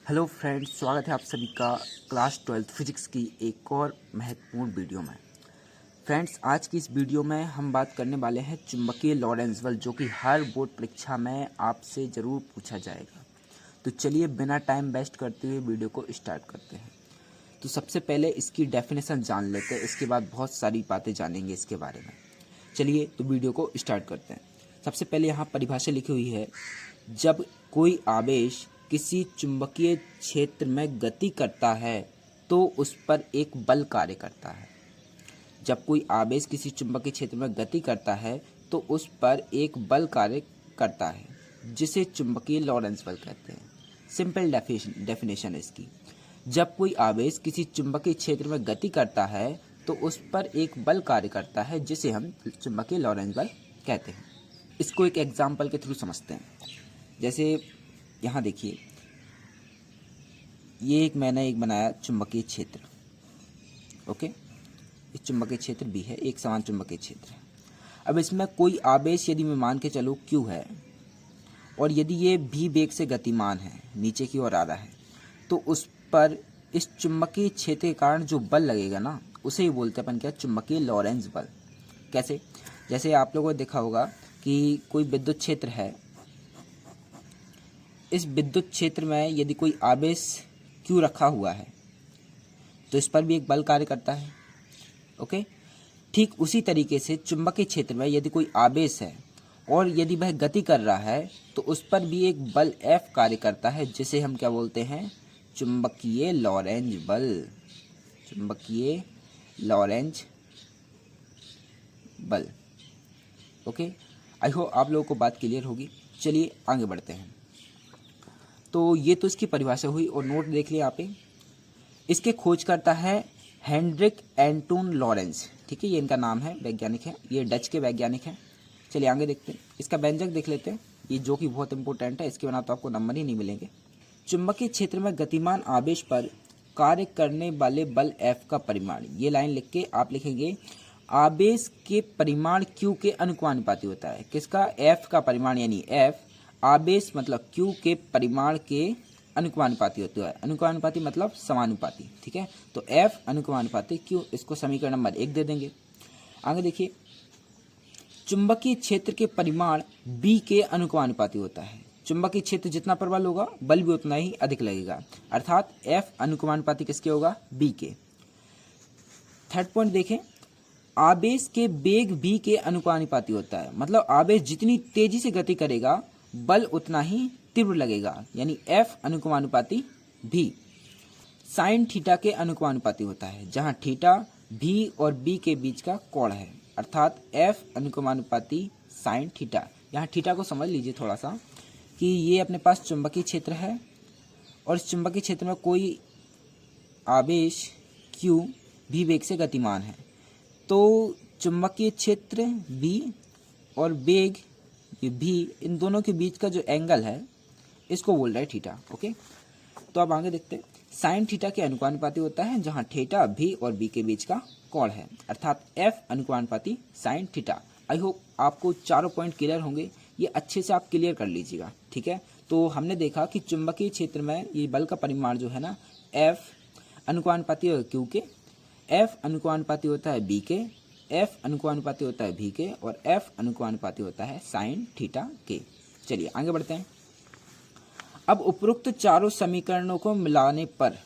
Hello friends, स्वागत है आप सभी का क्लास 12th फिजिक्स की एक और महत्वपूर्ण वीडियो में। फ्रेंड्स, आज की इस वीडियो में हम बात करने वाले हैं चुंबकीय लॉरेंट्ज़ बल, जो कि हर बोर्ड परीक्षा में आपसे ज़रूर पूछा जाएगा। तो चलिए बिना टाइम वेस्ट करते हुए वीडियो को स्टार्ट करते हैं। तो सबसे पहले इसकी डेफिनेशन जान लेते हैं, इसके बाद बहुत सारी बातें जानेंगे इसके बारे में। चलिए तो वीडियो को स्टार्ट करते हैं। सबसे पहले यहाँ परिभाषा लिखी हुई है, जब कोई आवेश किसी चुंबकीय क्षेत्र में गति करता है तो उस पर एक बल कार्य करता है। जब कोई आवेश किसी चुंबकीय क्षेत्र में गति करता है तो उस पर एक बल कार्य करता है, जिसे चुंबकीय लॉरेंट्ज़ बल कहते हैं। सिंपल डेफिनेशन है इसकी। जब कोई आवेश किसी चुंबकीय क्षेत्र में गति करता है तो उस पर एक बल कार्य करता है, जिसे हम चुंबकीय लॉरेंट्ज़ बल कहते हैं। इसको एक एग्जाम्पल के थ्रू समझते हैं। जैसे यहाँ देखिए, ये मैंने बनाया चुंबकीय क्षेत्र। ओके, इस चुंबकीय क्षेत्र भी है, एक समान चुंबकीय क्षेत्र है। अब इसमें कोई आवेश यदि मैं मान के चलूँ Q है, और यदि ये v वेग से गतिमान है, नीचे की ओर आ रहा है, तो उस पर इस चुंबकीय क्षेत्र के कारण जो बल लगेगा ना, उसे ही बोलते हैं अपन क्या, चुंबकीय लॉरेंट्ज़ बल। कैसे? जैसे आप लोगों ने देखा होगा कि कोई विद्युत क्षेत्र है, इस विद्युत क्षेत्र में यदि कोई आवेश Q रखा हुआ है तो इस पर भी एक बल कार्य करता है। ओके, ठीक उसी तरीके से चुंबकीय क्षेत्र में यदि कोई आवेश है और यदि वह गति कर रहा है तो उस पर भी एक बल F कार्य करता है, जिसे हम क्या बोलते हैं, चुंबकीय लॉरेंट्ज़ बल। चुंबकीय लॉरेंट्ज़ बल। ओके, आई होप आप लोगों को बात क्लियर होगी। चलिए आगे बढ़ते हैं। तो ये तो इसकी परिभाषा हुई, और नोट देख लिया आप। इसके खोज करता है हेनरिक एंटोन लॉरेंट्ज़। ठीक है, ये इनका नाम है, वैज्ञानिक है, ये डच के वैज्ञानिक हैं। चलिए आगे देखते हैं। इसका व्यंजक देख लेते हैं, ये जो कि बहुत इंपॉर्टेंट है, इसके बिना तो आपको नंबर ही नहीं मिलेंगे। चुंबकीय क्षेत्र में गतिमान आवेश पर कार्य करने वाले बल F का परिमाण। ये लाइन लिख के आप लिखेंगे, आवेश के परिमाण Q के अनुपाती होता है। किसका? F का परिमाण, यानी F आवेश मतलब Q के परिमाण के अनुपाती होता है। अनुपाती मतलब समानुपाती। ठीक है, तो F अनुपाती Q, इसको समीकरण नंबर 1 दे देंगे। आगे देखिए, चुंबकीय क्षेत्र के परिमाण B के अनुपाती होता है। चुंबकीय क्षेत्र जितना प्रबल होगा, बल भी उतना ही अधिक लगेगा, अर्थात F अनुपाती किसके होगा? B के। थर्ड पॉइंट देखें, आवेश के वेग B के अनुपाती होता है। मतलब आवेश जितनी तेजी से गति करेगा, बल उतना ही तीव्र लगेगा, यानी F अनुपाती V साइन थीटा के अनुपाती होता है, जहां थीटा V और B के बीच का कोण है, अर्थात F अनुपाती साइन थीटा। यहाँ थीटा को समझ लीजिए थोड़ा सा, कि ये अपने पास चुंबकीय क्षेत्र है, और इस चुंबकीय क्षेत्र में कोई आवेश Q V वेग से गतिमान है, तो चुंबकीय क्षेत्र V और वेग ये भी, इन दोनों के बीच का जो एंगल है, इसको बोल रहा है थीटा। ओके, तो अब आगे देखते हैं। साइन थीटा के अनुपाती होता है, जहां थीटा V और B के बीच का कोण है, अर्थात F अनुपाती साइन थीटा। आई होप आपको चारों पॉइंट क्लियर होंगे, ये अच्छे से आप क्लियर कर लीजिएगा। ठीक है, तो हमने देखा कि चुंबकीय क्षेत्र में ये बल का परिमाण जो है ना, F अनुपाती होगा Q के, F अनुपाती होता है B के, F अनुपाती होता है V के, और F अनुपाती होता है साइन थीटा के। चलिए आगे बढ़ते हैं। अब उपरोक्त चारों समीकरणों को मिलाने पर,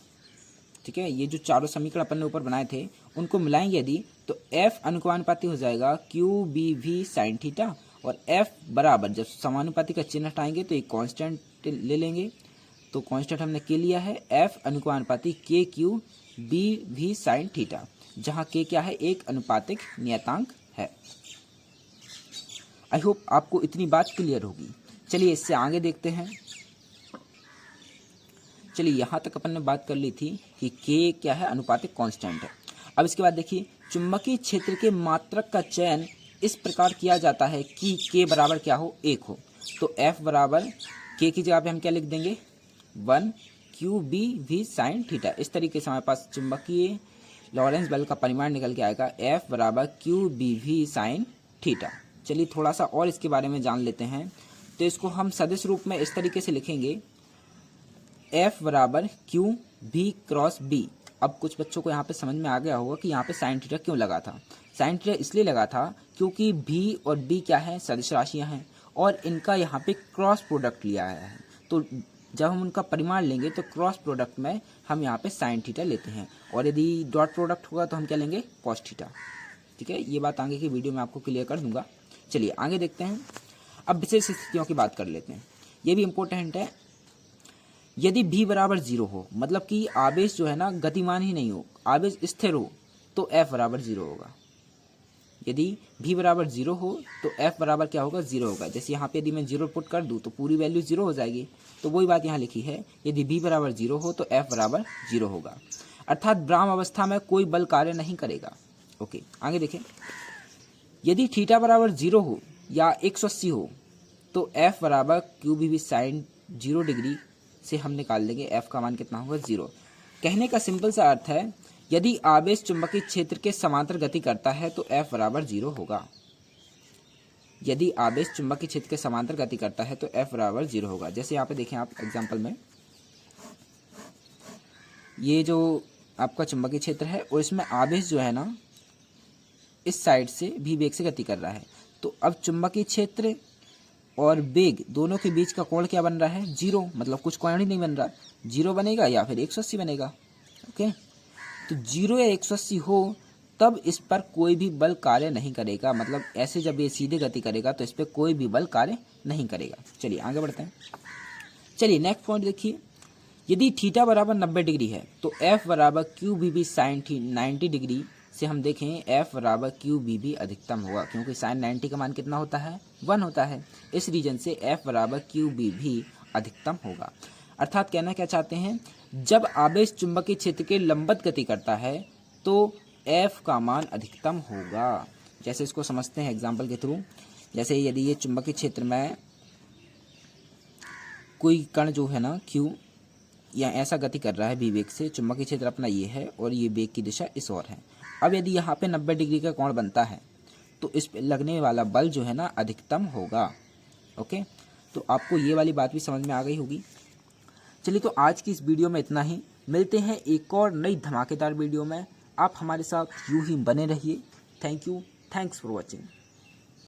ठीक है, ये जो चारों समीकरण अपन ने ऊपर बनाए थे, उनको मिलाएंगे यदि, तो F अनुपाती हो जाएगा QBV साइन थीटा, और F बराबर, जब समानुपाती का चिन्ह हटाएंगे तो एक कांस्टेंट ले लेंगे, तो कांस्टेंट हमने के लिया है F अनुपाती KQBV साइन थीटा, जहां K क्या है? एक अनुपातिक नियतांक है। आई होप आपको इतनी बात क्लियर होगी। चलिए इससे आगे देखते हैं। चलिए यहाँ तक अपन ने बात कर ली थी कि K क्या है? अनुपातिक कांस्टेंट है। अब इसके बाद देखिए, चुंबकीय क्षेत्र के मात्रक का चयन इस प्रकार किया जाता है कि K बराबर क्या हो? 1 हो। तो F बराबर K की जगह पे हम क्या लिख देंगे? 1 QBV साइन थीटा। इस तरीके से हमारे पास चुंबकीय लॉरेंट्ज़ बल का परिमाण निकल के आएगा, F बराबर QBV साइन थीटा। चलिए थोड़ा सा और इसके बारे में जान लेते हैं। तो इसको हम सदिश रूप में इस तरीके से लिखेंगे, F बराबर क्यू भी क्रॉस बी। अब कुछ बच्चों को यहाँ पे समझ में आ गया होगा कि यहाँ पे साइन थीटा क्यों लगा था। साइन थीटा इसलिए लगा था क्योंकि भी और बी क्या है, सदिश राशियाँ हैं और इनका यहाँ पे क्रॉस प्रोडक्ट लिया है। तो जब हम उनका परिमाण लेंगे तो क्रॉस प्रोडक्ट में हम यहाँ पे साइन थीटा लेते हैं और यदि डॉट प्रोडक्ट होगा तो हम क्या लेंगे, कॉस थीटा। ठीक है, ये बात आगे की वीडियो में आपको क्लियर कर दूंगा। चलिए आगे देखते हैं। अब विशेष स्थितियों की बात कर लेते हैं, ये भी इम्पोर्टेंट है। यदि v बराबर 0 हो, मतलब कि आवेश जो है ना गतिमान ही नहीं हो, आवेश स्थिर हो, तो f बराबर 0 होगा। यदि v बराबर 0 हो तो f बराबर क्या होगा, 0 होगा। जैसे यहाँ पे यदि मैं 0 पुट कर दूँ तो पूरी वैल्यू 0 हो जाएगी। तो वही बात यहाँ लिखी है, यदि v बराबर 0 हो तो f बराबर 0 होगा, अर्थात ब्राह्म अवस्था में कोई बल कार्य नहीं करेगा। ओके, आगे देखें। यदि थीटा बराबर 0 हो या 180 हो तो f बराबर क्यू बी साइन 0 डिग्री से हम निकाल लेंगे f का मान कितना होगा, 0। कहने का सिंपल सा अर्थ है, यदि आवेश चुंबकीय क्षेत्र के समांतर गति करता है तो f बराबर 0 होगा। यदि आवेश चुंबकीय क्षेत्र के समांतर गति करता है तो f बराबर 0 होगा। जैसे यहाँ पे देखें आप एग्जांपल में, ये जो आपका चुंबकीय क्षेत्र है और इसमें आवेश जो है ना इस साइड से भी वेग से गति कर रहा है। तो अब चुंबकीय क्षेत्र और वेग दोनों के बीच का कोण क्या बन रहा है, 0। मतलब कुछ कोण ही नहीं बन रहा, 0 बनेगा या फिर 180 बनेगा। ओके, तो 0 या 180 हो तब इस पर कोई भी बल कार्य नहीं करेगा। मतलब ऐसे जब ये सीधे गति करेगा तो इस पर कोई भी बल कार्य नहीं करेगा। चलिए आगे बढ़ते हैं। चलिए नेक्स्ट पॉइंट देखिए। यदि थीटा बराबर 90 डिग्री है तो f बराबर क्यू बी साइन 90 डिग्री से हम देखें f बराबर क्यू बी अधिकतम होगा, क्योंकि साइन 90 का मान कितना होता है, 1 होता है। इस रीजन से f बराबर क्यू बी अधिकतम होगा। अर्थात कहना क्या चाहते हैं, जब आवेश चुंबकीय क्षेत्र के लंबवत गति करता है तो f का मान अधिकतम होगा। जैसे इसको समझते हैं एग्जाम्पल के थ्रू। जैसे यदि ये चुंबकीय क्षेत्र में कोई कण जो है ना q या ऐसा गति कर रहा है v वेग से, चुंबकीय क्षेत्र अपना ये है और ये वेग की दिशा इस ओर है। अब यदि यहाँ पे 90 डिग्री का कोण बनता है तो इस पे लगने वाला बल जो है ना अधिकतम होगा। ओके, तो आपको ये वाली बात भी समझ में आ गई होगी। चलिए, तो आज की इस वीडियो में इतना ही। मिलते हैं एक और नई धमाकेदार वीडियो में। आप हमारे साथ यूं ही बने रहिए। Thank you, thanks for watching.